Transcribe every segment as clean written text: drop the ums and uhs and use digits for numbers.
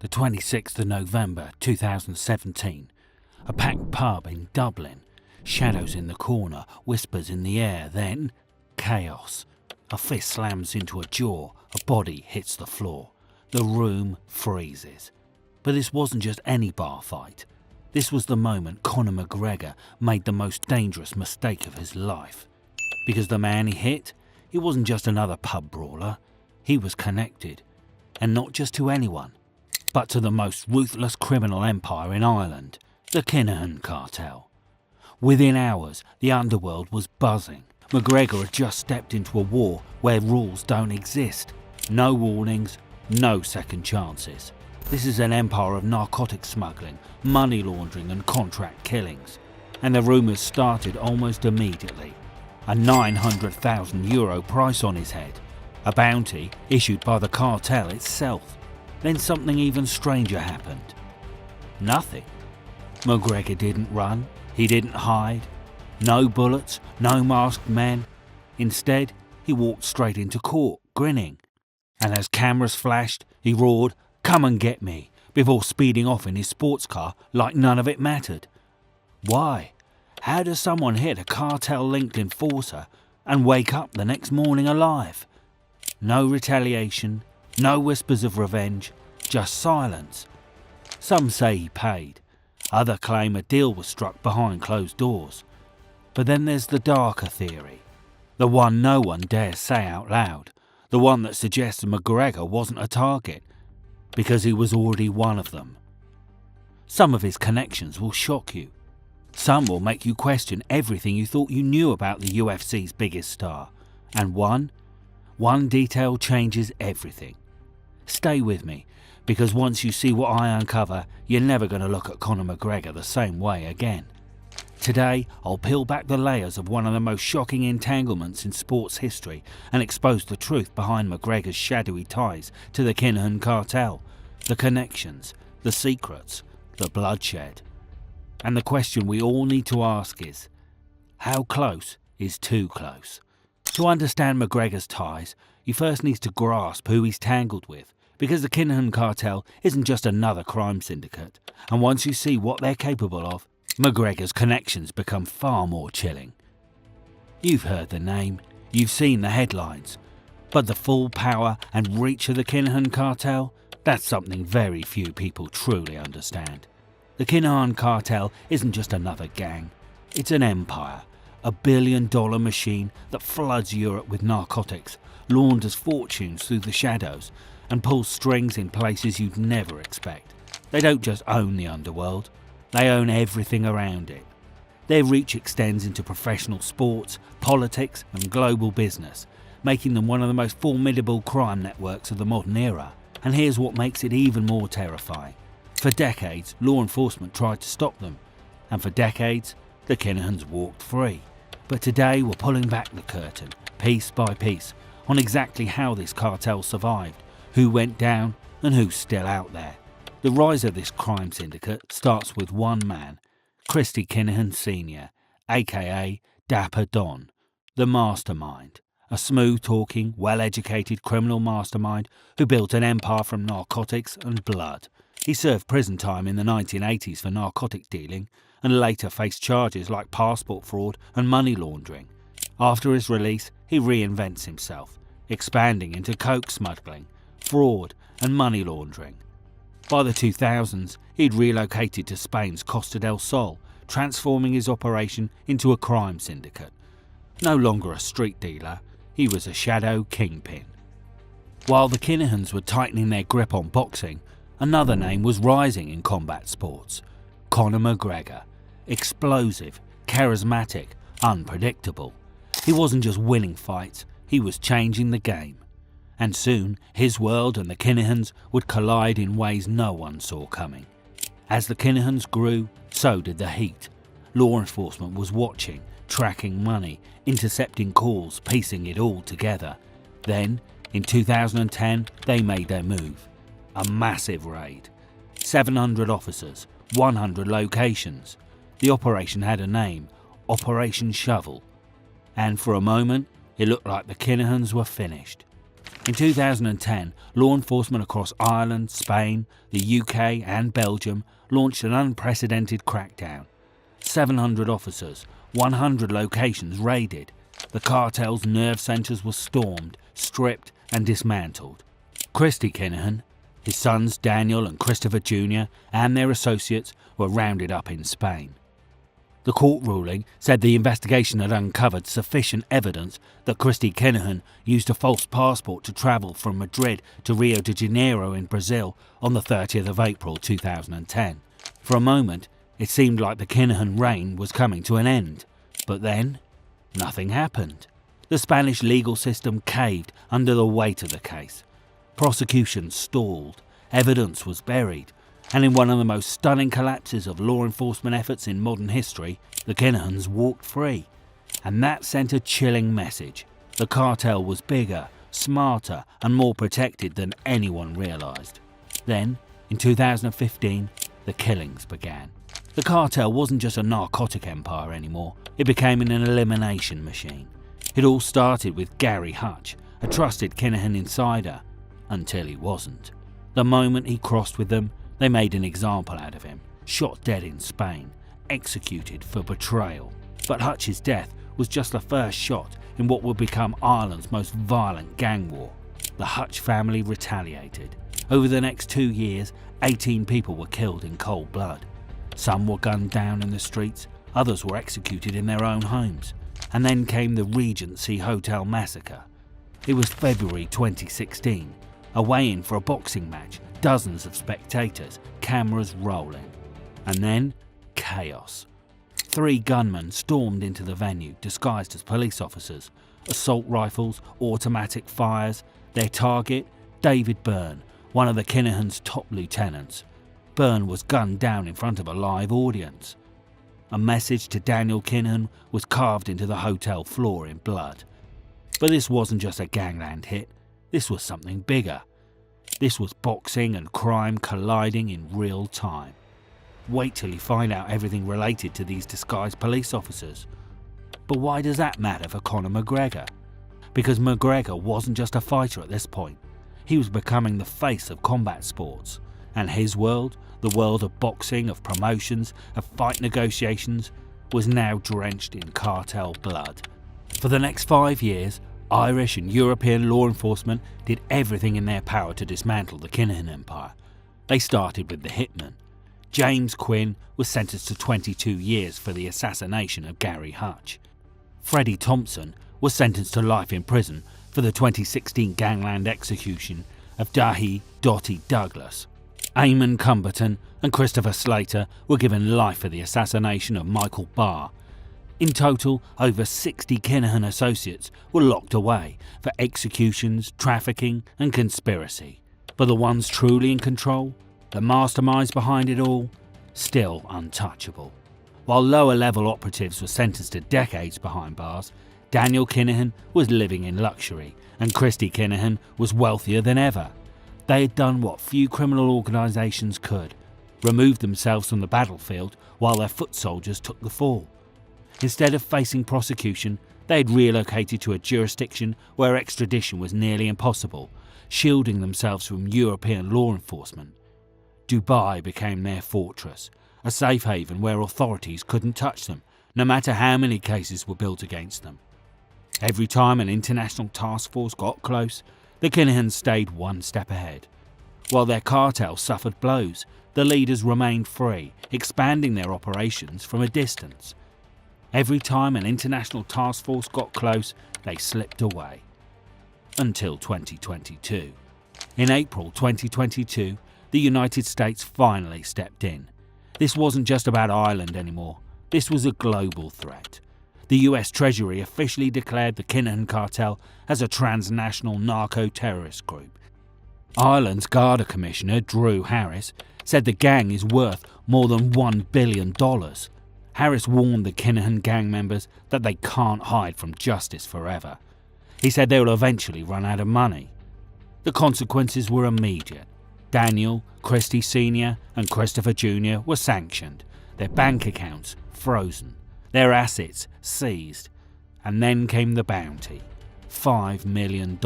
the 26th of November 2017. A packed pub in Dublin. Shadows in the corner, whispers in the air, then chaos. A fist slams into a jaw, a body hits the floor. The room freezes. But this wasn't just any bar fight. This was the moment Conor McGregor made the most dangerous mistake of his life. Because the man he hit, he wasn't just another pub brawler. He was connected. And not just to anyone, but to the most ruthless criminal empire in Ireland, the Kinahan Cartel. Within hours, the underworld was buzzing. McGregor had just stepped into a war where rules don't exist. No warnings, no second chances. This is an empire of narcotic smuggling, money laundering and contract killings. And the rumours started almost immediately. A €900,000 price on his head. A bounty issued by the cartel itself. Then something even stranger happened. Nothing. McGregor didn't run. He didn't hide. No bullets, no masked men. Instead, he walked straight into court, grinning. And as cameras flashed, he roared, "Come and get me," before speeding off in his sports car like none of it mattered. Why? How does someone hit a cartel-linked enforcer and wake up the next morning alive? No retaliation, no whispers of revenge, just silence. Some say he paid. Others claim a deal was struck behind closed doors. But then there's the darker theory. The one no one dares say out loud. The one that suggests McGregor wasn't a target, because he was already one of them. Some of his connections will shock you. Some will make you question everything you thought you knew about the UFC's biggest star. And one detail changes everything. Stay with me, because once you see what I uncover, you're never going to look at Conor McGregor the same way again. Today, I'll peel back the layers of one of the most shocking entanglements in sports history and expose the truth behind McGregor's shadowy ties to the Kinahan Cartel, the connections, the secrets, the bloodshed. And the question we all need to ask is, how close is too close? To understand McGregor's ties, you first need to grasp who he's tangled with, because the Kinahan Cartel isn't just another crime syndicate, and once you see what they're capable of, McGregor's connections become far more chilling. You've heard the name, you've seen the headlines, but the full power and reach of the Kinahan Cartel, that's something very few people truly understand. The Kinahan Cartel isn't just another gang, it's an empire, a billion-dollar machine that floods Europe with narcotics, launders fortunes through the shadows, and pulls strings in places you'd never expect. They don't just own the underworld, they own everything around it. Their reach extends into professional sports, politics and global business, making them one of the most formidable crime networks of the modern era. And here's what makes it even more terrifying. For decades, law enforcement tried to stop them, and for decades, the Kinahans walked free. But today we're pulling back the curtain, piece by piece, on exactly how this cartel survived, who went down and who's still out there. The rise of this crime syndicate starts with one man, Christy Kinahan Sr., aka Dapper Don, the mastermind, a smooth-talking, well-educated criminal mastermind who built an empire from narcotics and blood. He served prison time in the 1980s for narcotic dealing and later faced charges like passport fraud and money laundering. After his release, he reinvents himself, expanding into coke smuggling, fraud and money laundering. By the 2000s, he'd relocated to Spain's Costa del Sol, transforming his operation into a crime syndicate. No longer a street dealer, he was a shadow kingpin. While the Kinahans were tightening their grip on boxing, another name was rising in combat sports. Conor McGregor. Explosive, charismatic, unpredictable. He wasn't just winning fights, he was changing the game. And soon, his world and the Kinahans would collide in ways no one saw coming. As the Kinahans grew, so did the heat. Law enforcement was watching, tracking money, intercepting calls, piecing it all together. Then, in 2010, they made their move. A massive raid. 700 officers, 100 locations. The operation had a name, Operation Shovel. And for a moment, it looked like the Kinahans were finished. In 2010, law enforcement across Ireland, Spain, the UK and Belgium launched an unprecedented crackdown. 700 officers, 100 locations raided. The cartel's nerve centres were stormed, stripped and dismantled. Christy Kinahan, his sons Daniel and Christopher Jr. and their associates were rounded up in Spain. The court ruling said the investigation had uncovered sufficient evidence that Christy Kinahan used a false passport to travel from Madrid to Rio de Janeiro in Brazil on the 30th of April 2010. For a moment, it seemed like the Kinahan reign was coming to an end, but then nothing happened. The Spanish legal system caved under the weight of the case. Prosecution stalled, evidence was buried, and in one of the most stunning collapses of law enforcement efforts in modern history, the Kinahans walked free. And that sent a chilling message. The cartel was bigger, smarter and more protected than anyone realised. Then, in 2015, the killings began. The cartel wasn't just a narcotic empire anymore, it became an elimination machine. It all started with Gary Hutch, a trusted Kinahan insider, until he wasn't. The moment he crossed with them, they made an example out of him, shot dead in Spain, executed for betrayal. But Hutch's death was just the first shot in what would become Ireland's most violent gang war. The Hutch family retaliated. Over the next 2 years, 18 people were killed in cold blood. Some were gunned down in the streets, others were executed in their own homes. And then came the Regency Hotel massacre. It was February 2016, a weigh-in for a boxing match, dozens of spectators, cameras rolling. And then, chaos. 3 gunmen stormed into the venue, disguised as police officers. Assault rifles, automatic fires. Their target, David Byrne, one of the Kinahan's top lieutenants. Byrne was gunned down in front of a live audience. A message to Daniel Kinahan was carved into the hotel floor in blood. But this wasn't just a gangland hit, this was something bigger. This was boxing and crime colliding in real time. Wait till you find out everything related to these disguised police officers. But why does that matter for Conor McGregor? Because McGregor wasn't just a fighter at this point. He was becoming the face of combat sports. And his world, the world of boxing, of promotions, of fight negotiations, was now drenched in cartel blood. For the next 5 years, Irish and European law enforcement did everything in their power to dismantle the Kinahan empire. They started with the hitman. James Quinn was sentenced to 22 years for the assassination of Gary Hutch. Freddie Thompson was sentenced to life in prison for the 2016 gangland execution of Dahi Dottie Douglas. Eamon Cumberton and Christopher Slater were given life for the assassination of Michael Barr. In total, over 60 Kinahan associates were locked away for executions, trafficking and conspiracy. But the ones truly in control, the masterminds behind it all, still untouchable. While lower-level operatives were sentenced to decades behind bars, Daniel Kinahan was living in luxury and Christy Kinahan was wealthier than ever. They had done what few criminal organisations could, removed themselves from the battlefield while their foot soldiers took the fall. Instead of facing prosecution, they had relocated to a jurisdiction where extradition was nearly impossible, shielding themselves from European law enforcement. Dubai became their fortress, a safe haven where authorities couldn't touch them, no matter how many cases were built against them. Every time an international task force got close, the Kinahans stayed one step ahead. While their cartel suffered blows, the leaders remained free, expanding their operations from a distance. Every time an international task force got close, they slipped away. Until 2022. In April 2022, the United States finally stepped in. This wasn't just about Ireland anymore. This was a global threat. The US Treasury officially declared the Kinahan Cartel as a transnational narco-terrorist group. Ireland's Garda Commissioner, Drew Harris, said the gang is worth more than $1 billion. Harris warned the Kinahan gang members that they can't hide from justice forever. He said they will eventually run out of money. The consequences were immediate. Daniel, Christy Sr. and Christopher Jr. were sanctioned, their bank accounts frozen, their assets seized, and then came the bounty, $5 million.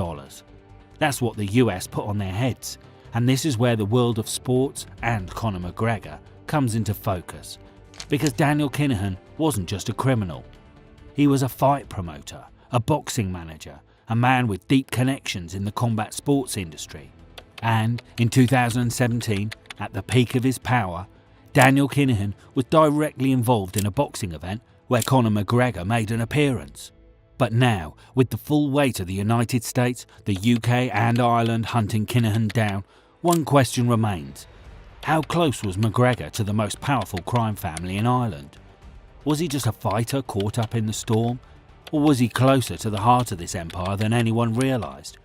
That's what the US put on their heads, and this is where the world of sports and Conor McGregor comes into focus. Because Daniel Kinahan wasn't just a criminal. He was a fight promoter, a boxing manager, a man with deep connections in the combat sports industry. And in 2017, at the peak of his power, Daniel Kinahan was directly involved in a boxing event where Conor McGregor made an appearance. But now, with the full weight of the United States, the UK and Ireland hunting Kinahan down, one question remains. How close was McGregor to the most powerful crime family in Ireland? Was he just a fighter caught up in the storm? Or was he closer to the heart of this empire than anyone realised?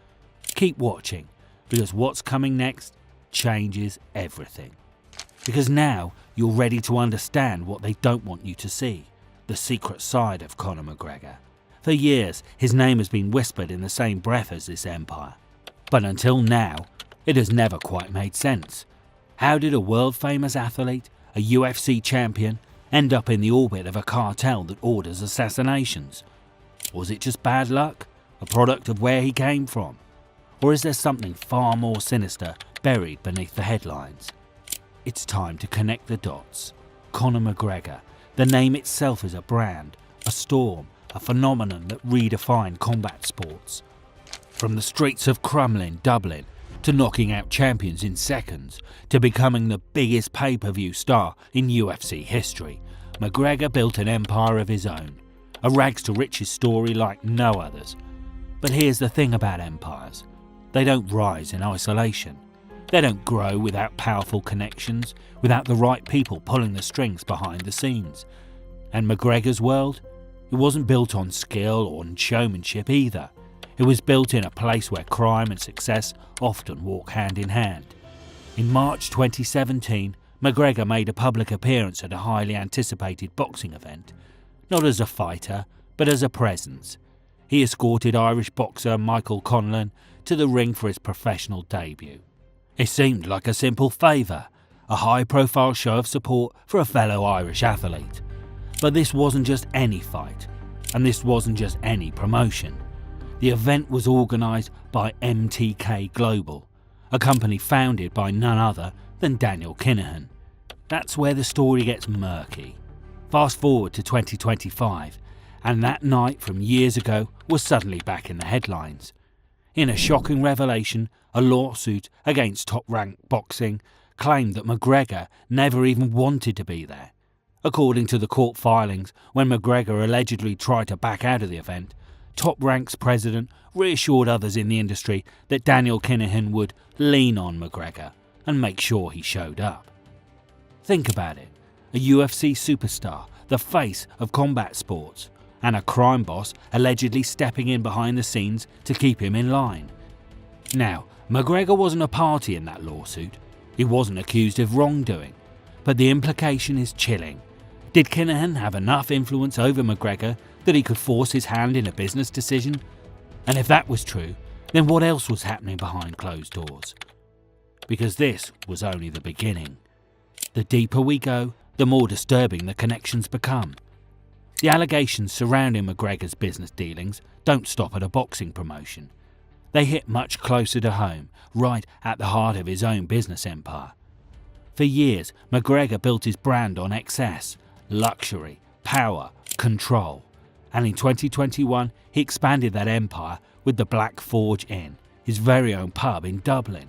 Keep watching, because what's coming next changes everything. Because now you're ready to understand what they don't want you to see, the secret side of Conor McGregor. For years, his name has been whispered in the same breath as this empire. But until now, it has never quite made sense. How did a world-famous athlete, a UFC champion, end up in the orbit of a cartel that orders assassinations? Was it just bad luck, a product of where he came from? Or is there something far more sinister buried beneath the headlines? It's time to connect the dots. Conor McGregor, the name itself is a brand, a storm, a phenomenon that redefined combat sports. From the streets of Crumlin, Dublin, to knocking out champions in seconds, to becoming the biggest pay-per-view star in UFC history, McGregor built an empire of his own, a rags-to-riches story like no others. But here's the thing about empires. They don't rise in isolation. They don't grow without powerful connections, without the right people pulling the strings behind the scenes. And McGregor's world? It wasn't built on skill or on showmanship either. It was built in a place where crime and success often walk hand in hand. In March 2017, McGregor made a public appearance at a highly anticipated boxing event, not as a fighter, but as a presence. He escorted Irish boxer Michael Conlan to the ring for his professional debut. It seemed like a simple favour, a high-profile show of support for a fellow Irish athlete. But this wasn't just any fight, and this wasn't just any promotion. The event was organised by MTK Global, a company founded by none other than Daniel Kinahan. That's where the story gets murky. Fast forward to 2025, and that night from years ago was suddenly back in the headlines. In a shocking revelation, a lawsuit against Top Rank Boxing claimed that McGregor never even wanted to be there. According to the court filings, when McGregor allegedly tried to back out of the event, Top Rank's president reassured others in the industry that Daniel Kinahan would lean on McGregor and make sure he showed up. Think about it, a UFC superstar, the face of combat sports, and a crime boss allegedly stepping in behind the scenes to keep him in line. Now, McGregor wasn't a party in that lawsuit. He wasn't accused of wrongdoing. But the implication is chilling. Did Kinahan have enough influence over McGregor that he could force his hand in a business decision? And if that was true, then what else was happening behind closed doors? Because this was only the beginning. The deeper we go, the more disturbing the connections become. The allegations surrounding McGregor's business dealings don't stop at a boxing promotion. They hit much closer to home, right at the heart of his own business empire. For years, McGregor built his brand on excess, luxury, power, control. And in 2021, he expanded that empire with the Black Forge Inn, his very own pub in Dublin.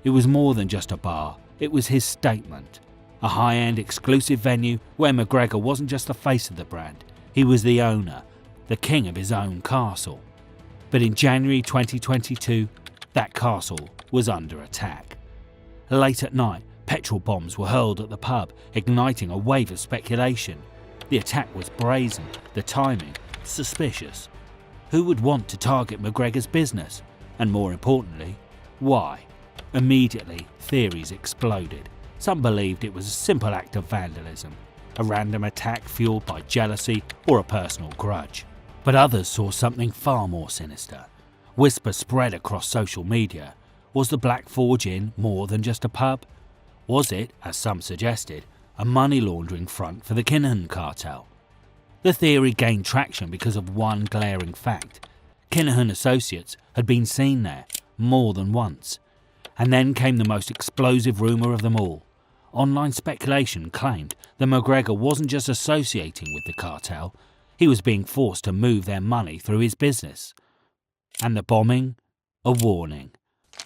It was more than just a bar, it was his statement. A high-end exclusive venue where McGregor wasn't just the face of the brand, he was the owner, the king of his own castle. But in January 2022, that castle was under attack. Late at night, petrol bombs were hurled at the pub, igniting a wave of speculation. The attack was brazen, the timing suspicious. Who would want to target McGregor's business? And more importantly, why? Immediately, theories exploded. Some believed it was a simple act of vandalism, a random attack fueled by jealousy or a personal grudge. But others saw something far more sinister. Whispers spread across social media. Was the Black Forge Inn more than just a pub? Was it, as some suggested, a money laundering front for the Kinahan Cartel? The theory gained traction because of one glaring fact. Kinahan associates had been seen there, more than once. And then came the most explosive rumour of them all. Online speculation claimed that McGregor wasn't just associating with the cartel, he was being forced to move their money through his business. And the bombing? A warning.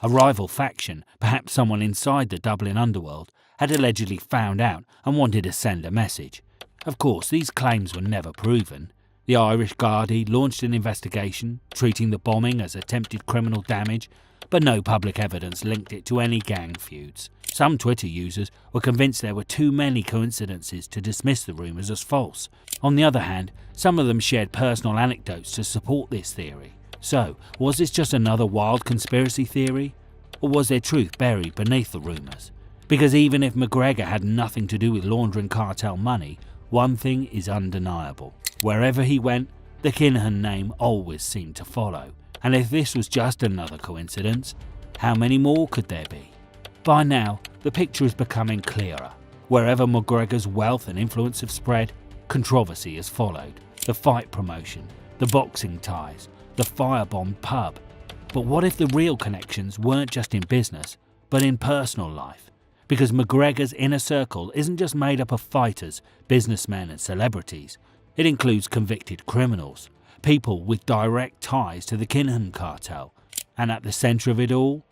A rival faction, perhaps someone inside the Dublin underworld, had allegedly found out and wanted to send a message. Of course, these claims were never proven. The Irish Gardaí launched an investigation, treating the bombing as attempted criminal damage, but no public evidence linked it to any gang feuds. Some Twitter users were convinced there were too many coincidences to dismiss the rumours as false. On the other hand, some of them shared personal anecdotes to support this theory. So, was this just another wild conspiracy theory? Or was there truth buried beneath the rumours? Because even if McGregor had nothing to do with laundering cartel money, one thing is undeniable. Wherever he went, the Kinahan name always seemed to follow. And if this was just another coincidence, how many more could there be? By now, the picture is becoming clearer. Wherever McGregor's wealth and influence have spread, controversy has followed. The fight promotion, the boxing ties, the firebombed pub. But what if the real connections weren't just in business, but in personal life? Because McGregor's inner circle isn't just made up of fighters, businessmen and celebrities. It includes convicted criminals, people with direct ties to the Kinahan cartel. And at the centre of it all,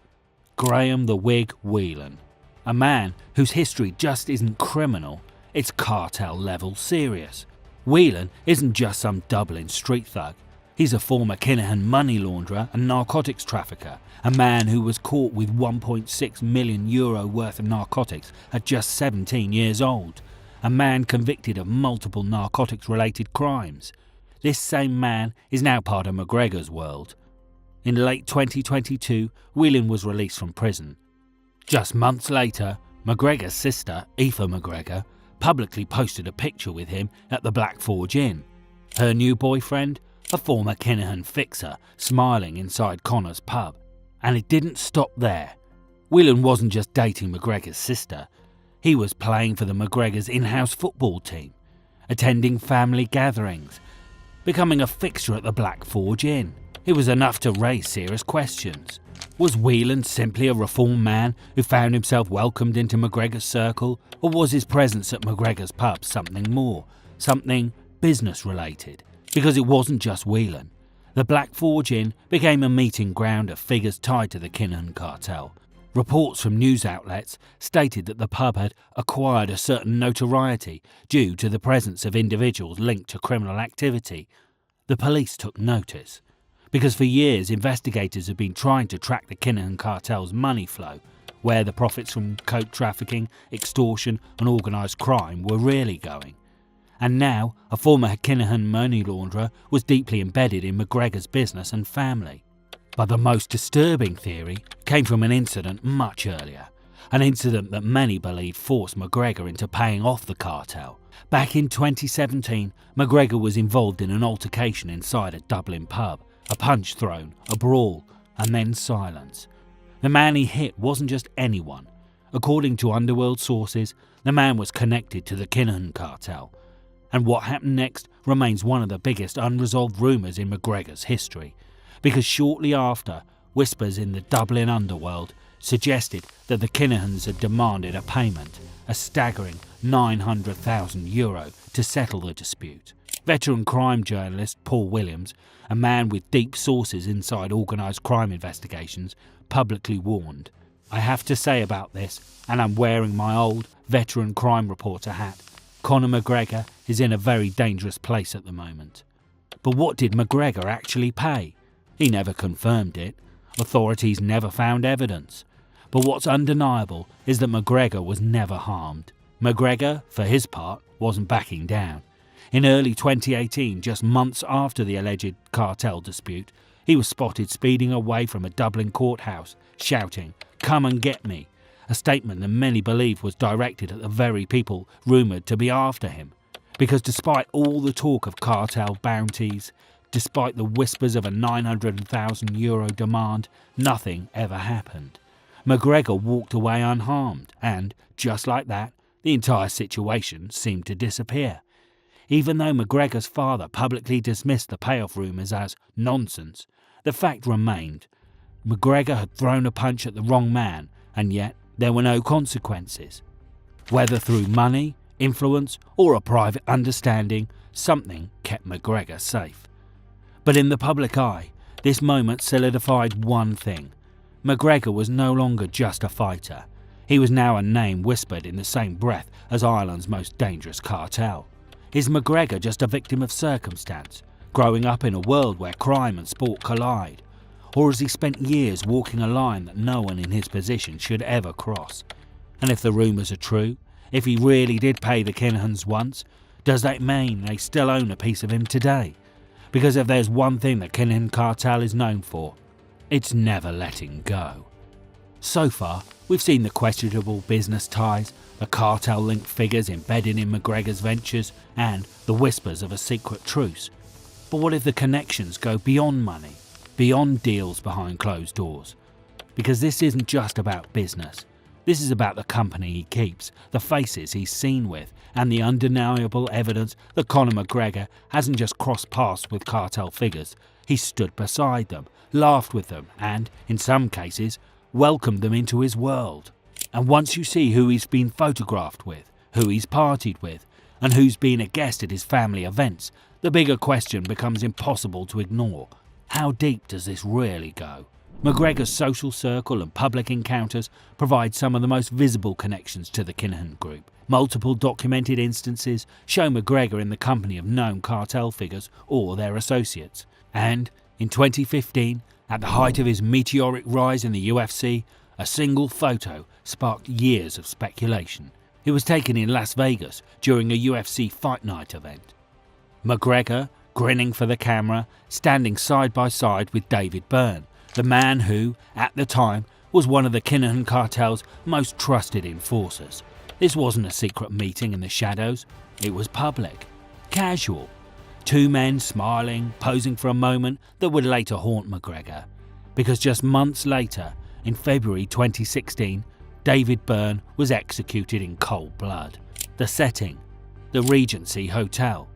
Graham the Wig Whelan, a man whose history just isn't criminal, it's cartel level serious. Whelan isn't just some Dublin street thug. He's a former Kinahan money launderer and narcotics trafficker, a man who was caught with €1.6 million worth of narcotics at just 17 years old, a man convicted of multiple narcotics-related crimes. This same man is now part of McGregor's world. In late 2022, Whelan was released from prison. Just months later, McGregor's sister, Aoife McGregor, publicly posted a picture with him at the Black Forge Inn. Her new boyfriend, a former Kinahan fixer, smiling inside Conor's pub. And it didn't stop there. Whelan wasn't just dating McGregor's sister. He was playing for the McGregor's in-house football team, attending family gatherings, becoming a fixture at the Black Forge Inn. It was enough to raise serious questions. Was Whelan simply a reformed man who found himself welcomed into McGregor's circle, or was his presence at McGregor's pub something more, something business-related? Because it wasn't just Whelan. The Black Forge Inn became a meeting ground of figures tied to the Kinahan cartel. Reports from news outlets stated that the pub had acquired a certain notoriety due to the presence of individuals linked to criminal activity. The police took notice, because for years investigators have been trying to track the Kinahan cartel's money flow, where the profits from coke trafficking, extortion and organised crime were really going. And now, a former Kinahan money launderer was deeply embedded in McGregor's business and family. But the most disturbing theory came from an incident much earlier, an incident that many believe forced McGregor into paying off the cartel. Back in 2017, McGregor was involved in an altercation inside a Dublin pub, a punch thrown, a brawl, and then silence. The man he hit wasn't just anyone. According to underworld sources, the man was connected to the Kinahan cartel. And what happened next remains one of the biggest unresolved rumours in McGregor's history, because shortly after, whispers in the Dublin underworld suggested that the Kinahans had demanded a payment, a staggering €900,000 to settle the dispute. Veteran crime journalist Paul Williams, a man with deep sources inside organised crime investigations, publicly warned, "I have to say about this, and I'm wearing my old veteran crime reporter hat, Conor McGregor is in a very dangerous place at the moment." But what did McGregor actually pay? He never confirmed it. Authorities never found evidence. But what's undeniable is that McGregor was never harmed. McGregor, for his part, wasn't backing down. In early 2018, just months after the alleged cartel dispute, he was spotted speeding away from a Dublin courthouse, shouting, "Come and get me," a statement that many believe was directed at the very people rumoured to be after him. Because despite all the talk of cartel bounties, despite the whispers of a €900,000 demand, nothing ever happened. McGregor walked away unharmed and, just like that, the entire situation seemed to disappear. Even though McGregor's father publicly dismissed the payoff rumours as nonsense, the fact remained. McGregor had thrown a punch at the wrong man, and yet there were no consequences. Whether through money, influence, or a private understanding, something kept McGregor safe. But in the public eye, this moment solidified one thing. McGregor was no longer just a fighter. He was now a name whispered in the same breath as Ireland's most dangerous cartel. Is McGregor just a victim of circumstance, growing up in a world where crime and sport collide? Or has he spent years walking a line that no one in his position should ever cross? And if the rumours are true, if he really did pay the Kinahans once, does that mean they still own a piece of him today? Because if there's one thing the Kinahan Cartel is known for, it's never letting go. So far, we've seen the questionable business ties, the cartel-linked figures embedded in McGregor's ventures, and the whispers of a secret truce. But what if the connections go beyond money, beyond deals behind closed doors? Because this isn't just about business. This is about the company he keeps, the faces he's seen with, and the undeniable evidence that Conor McGregor hasn't just crossed paths with cartel figures. He's stood beside them, laughed with them, and, in some cases, welcomed them into his world. And once you see who he's been photographed with, who he's partied with, and who's been a guest at his family events, the bigger question becomes impossible to ignore. How deep does this really go? McGregor's social circle and public encounters provide some of the most visible connections to the Kinahan group. Multiple documented instances show McGregor in the company of known cartel figures or their associates. And in 2015, at the height of his meteoric rise in the UFC, a single photo sparked years of speculation. It was taken in Las Vegas during a UFC Fight Night event. McGregor, grinning for the camera, standing side by side with David Byrne, the man who, at the time, was one of the Kinahan Cartel's most trusted enforcers. This wasn't a secret meeting in the shadows, it was public, casual. Two men smiling, posing for a moment that would later haunt McGregor. Because just months later, in February 2016, David Byrne was executed in cold blood. The setting, the Regency Hotel.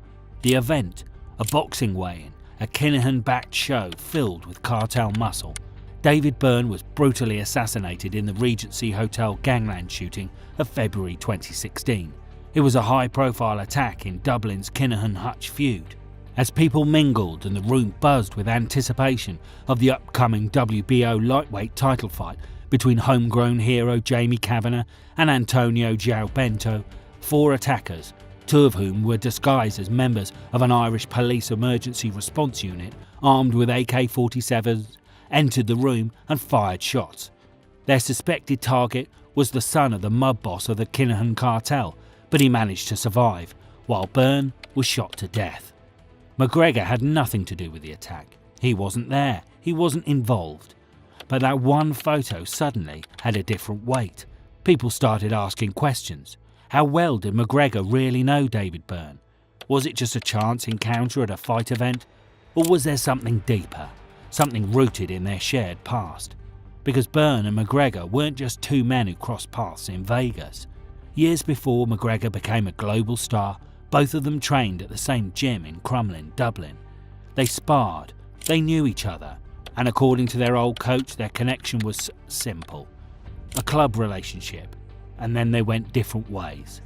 The event, a boxing weigh-in, a Kinahan-backed show filled with cartel muscle. David Byrne was brutally assassinated in the Regency Hotel gangland shooting of February 2016. It was a high-profile attack in Dublin's Kinahan-Hutch feud. As people mingled and the room buzzed with anticipation of the upcoming WBO lightweight title fight between homegrown hero Jamie Kavanagh and Antonio João Bento, four attackers, two of whom were disguised as members of an Irish police emergency response unit armed with AK-47s, entered the room and fired shots. Their suspected target was the son of the mob boss of the Kinahan Cartel, but he managed to survive, while Byrne was shot to death. McGregor had nothing to do with the attack. He wasn't there, he wasn't involved. But that one photo suddenly had a different weight. People started asking questions. How well did McGregor really know David Byrne? Was it just a chance encounter at a fight event? Or was there something deeper, something rooted in their shared past? Because Byrne and McGregor weren't just two men who crossed paths in Vegas. Years before McGregor became a global star, both of them trained at the same gym in Crumlin, Dublin. They sparred, they knew each other, and according to their old coach, their connection was simple. A club relationship, and then they went different ways.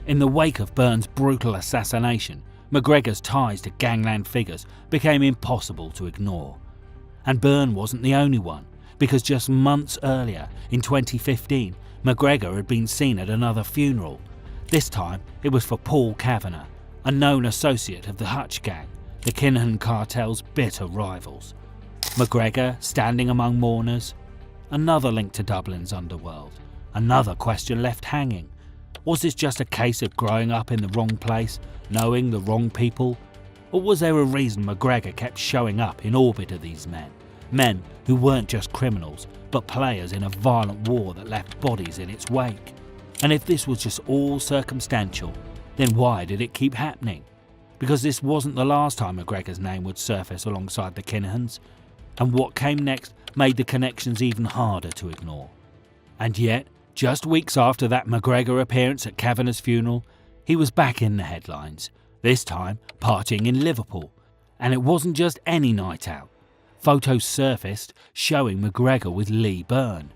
In the wake of Byrne's brutal assassination, McGregor's ties to gangland figures became impossible to ignore. And Byrne wasn't the only one, because just months earlier, in 2015, McGregor had been seen at another funeral. This time, it was for Paul Kavanagh, a known associate of the Hutch gang, the Kinahan Cartel's bitter rivals. McGregor standing among mourners, another link to Dublin's underworld, another question left hanging. Was this just a case of growing up in the wrong place, knowing the wrong people? Or was there a reason McGregor kept showing up in orbit of these men? Men who weren't just criminals, but players in a violent war that left bodies in its wake. And if this was just all circumstantial, then why did it keep happening? Because this wasn't the last time McGregor's name would surface alongside the Kinahans, and what came next made the connections even harder to ignore. And yet, just weeks after that McGregor appearance at Kavanagh's funeral, he was back in the headlines, this time partying in Liverpool. And it wasn't just any night out. photos surfaced showing McGregor with Lee Byrne.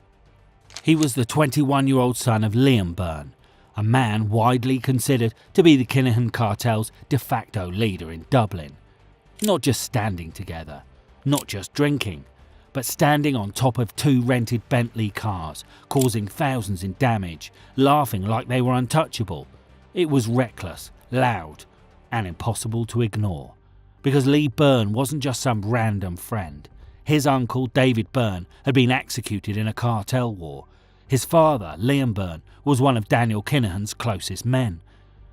He was the 21-year-old son of Liam Byrne, a man widely considered to be the Kinahan Cartel's de facto leader in Dublin. Not just standing together, not just drinking, but standing on top of 2 rented Bentley cars, causing thousands in damage, laughing like they were untouchable. It was reckless, loud, and impossible to ignore. Because Lee Byrne wasn't just some random friend. His uncle, David Byrne, had been executed in a cartel war. His father, Liam Byrne, was one of Daniel Kinahan's closest men.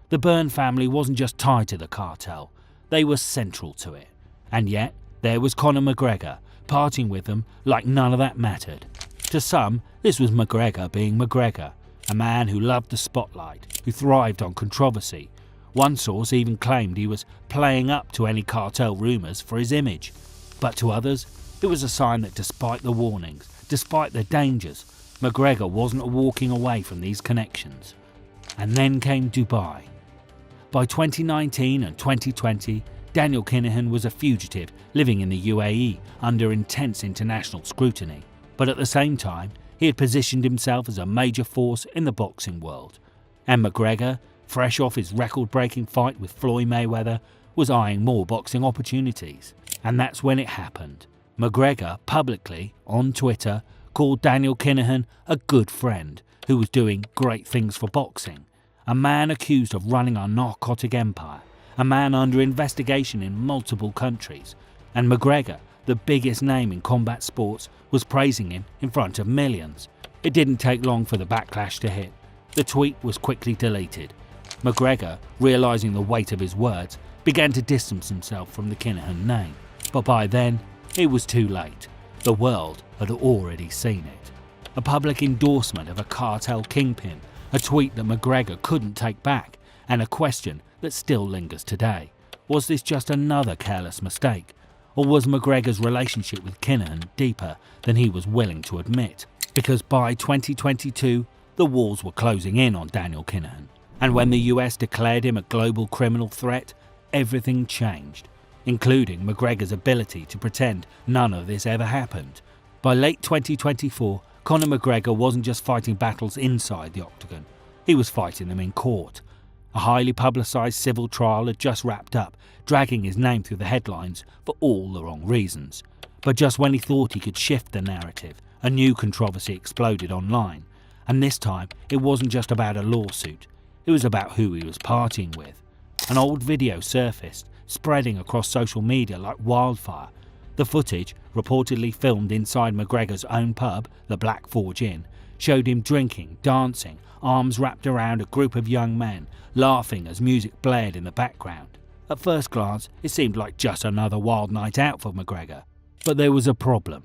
The Byrne family wasn't just tied to the cartel, they were central to it. And yet, there was Conor McGregor, partying with them like none of that mattered. To some, this was McGregor being McGregor, a man who loved the spotlight, who thrived on controversy. One source even claimed he was playing up to any cartel rumours for his image. But to others, it was a sign that despite the warnings, despite the dangers, McGregor wasn't walking away from these connections. And then came Dubai. By 2019 and 2020, Daniel Kinahan was a fugitive living in the UAE under intense international scrutiny. But at the same time, he had positioned himself as a major force in the boxing world. And McGregor, fresh off his record-breaking fight with Floyd Mayweather, was eyeing more boxing opportunities. And that's when it happened. McGregor publicly, on Twitter, called Daniel Kinahan a good friend who was doing great things for boxing. A man accused of running a narcotic empire. A man under investigation in multiple countries. And McGregor, the biggest name in combat sports, was praising him in front of millions. It didn't take long for the backlash to hit. The tweet was quickly deleted. McGregor, realising the weight of his words, began to distance himself from the Kinahan name. But by then, it was too late. The world had already seen it. A public endorsement of a cartel kingpin, a tweet that McGregor couldn't take back, and a question that still lingers today. Was this just another careless mistake? Or was McGregor's relationship with Kinahan deeper than he was willing to admit? Because by 2022, the walls were closing in on Daniel Kinahan. And when the US declared him a global criminal threat, everything changed, including McGregor's ability to pretend none of this ever happened. By late 2024, Conor McGregor wasn't just fighting battles inside the octagon, he was fighting them in court. A highly publicised civil trial had just wrapped up, dragging his name through the headlines for all the wrong reasons. But just when he thought he could shift the narrative, a new controversy exploded online. And this time, it wasn't just about a lawsuit, it was about who he was partying with. An old video surfaced, spreading across social media like wildfire. The footage, reportedly filmed inside McGregor's own pub, the Black Forge Inn, showed him drinking, dancing, arms wrapped around a group of young men, laughing as music blared in the background. At first glance, it seemed like just another wild night out for McGregor. But there was a problem,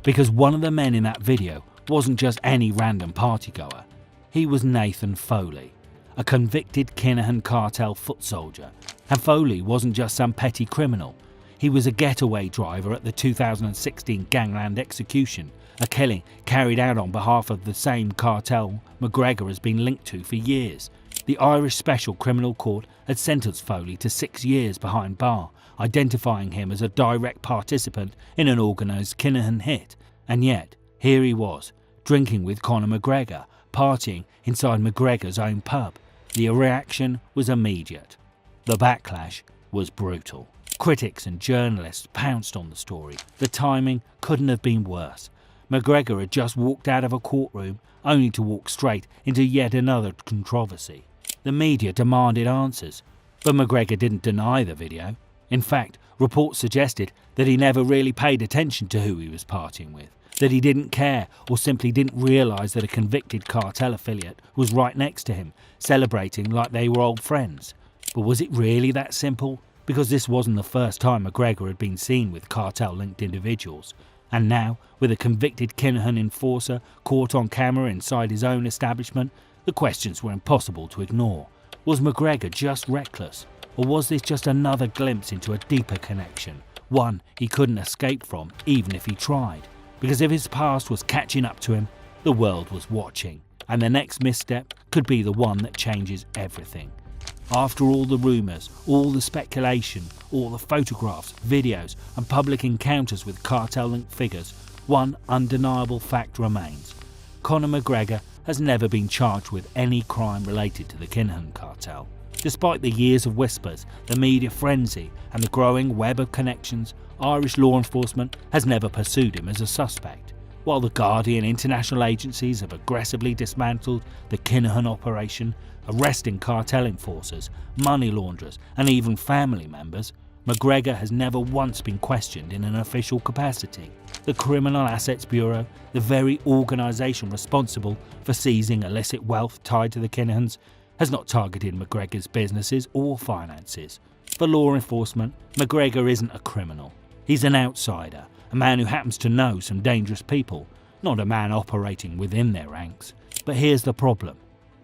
because one of the men in that video wasn't just any random partygoer. He was Nathan Foley, a convicted Kinahan Cartel foot soldier. And Foley wasn't just some petty criminal. He was a getaway driver at the 2016 gangland execution, a killing carried out on behalf of the same cartel McGregor has been linked to for years. The Irish Special Criminal Court had sentenced Foley to 6 years behind bar, identifying him as a direct participant in an organised Kinahan hit. And yet, here he was, drinking with Conor McGregor, partying inside McGregor's own pub. The reaction was immediate. The backlash was brutal. Critics and journalists pounced on the story. The timing couldn't have been worse. McGregor had just walked out of a courtroom only to walk straight into yet another controversy. The media demanded answers, but McGregor didn't deny the video. In fact, reports suggested that he never really paid attention to who he was partying with, that he didn't care or simply didn't realise that a convicted cartel affiliate was right next to him, celebrating like they were old friends. But was it really that simple? Because this wasn't the first time McGregor had been seen with cartel-linked individuals. And now, with a convicted Kinahan enforcer caught on camera inside his own establishment, the questions were impossible to ignore. Was McGregor just reckless? Or was this just another glimpse into a deeper connection, one he couldn't escape from even if he tried? Because if his past was catching up to him, the world was watching, and the next misstep could be the one that changes everything. After all the rumours, all the speculation, all the photographs, videos and public encounters with cartel-linked figures, one undeniable fact remains. Conor McGregor has never been charged with any crime related to the Kinahan Cartel. Despite the years of whispers, the media frenzy and the growing web of connections, Irish law enforcement has never pursued him as a suspect. While the Guardian international agencies have aggressively dismantled the Kinahan operation, arresting cartel enforcers, money launderers and even family members, McGregor has never once been questioned in an official capacity. The Criminal Assets Bureau, the very organisation responsible for seizing illicit wealth tied to the Kinahans, has not targeted McGregor's businesses or finances. For law enforcement, McGregor isn't a criminal. He's an outsider, a man who happens to know some dangerous people, not a man operating within their ranks. But here's the problem.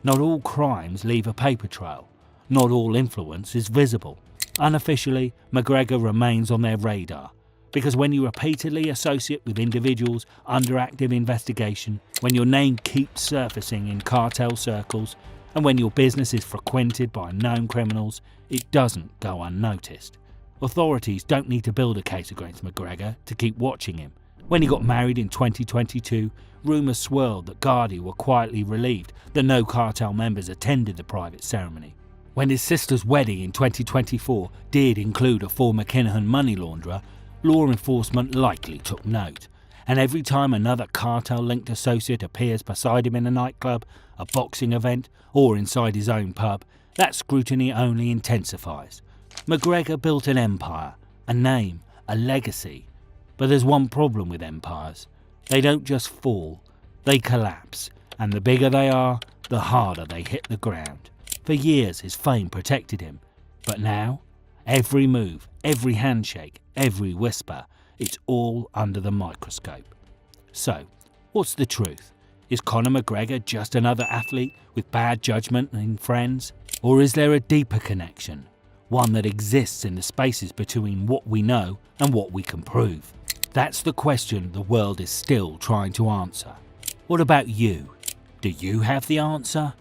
Not all crimes leave a paper trail. Not all influence is visible. Unofficially, McGregor remains on their radar, because when you repeatedly associate with individuals under active investigation, when your name keeps surfacing in cartel circles, and when your business is frequented by known criminals, it doesn't go unnoticed. Authorities don't need to build a case against McGregor to keep watching him. When he got married in 2022, rumours swirled that Gardaí were quietly relieved that no cartel members attended the private ceremony. When his sister's wedding in 2024 did include a former Kinahan money launderer, law enforcement likely took note. And every time another cartel-linked associate appears beside him in a nightclub, a boxing event, or inside his own pub, that scrutiny only intensifies. McGregor built an empire, a name, a legacy. But there's one problem with empires. They don't just fall, they collapse. And the bigger they are, the harder they hit the ground. For years his fame protected him. But now, every move, every handshake, every whisper, it's all under the microscope. So, what's the truth? Is Conor McGregor just another athlete with bad judgment and friends? Or is there a deeper connection? One that exists in the spaces between what we know and what we can prove? That's the question the world is still trying to answer. What about you? Do you have the answer?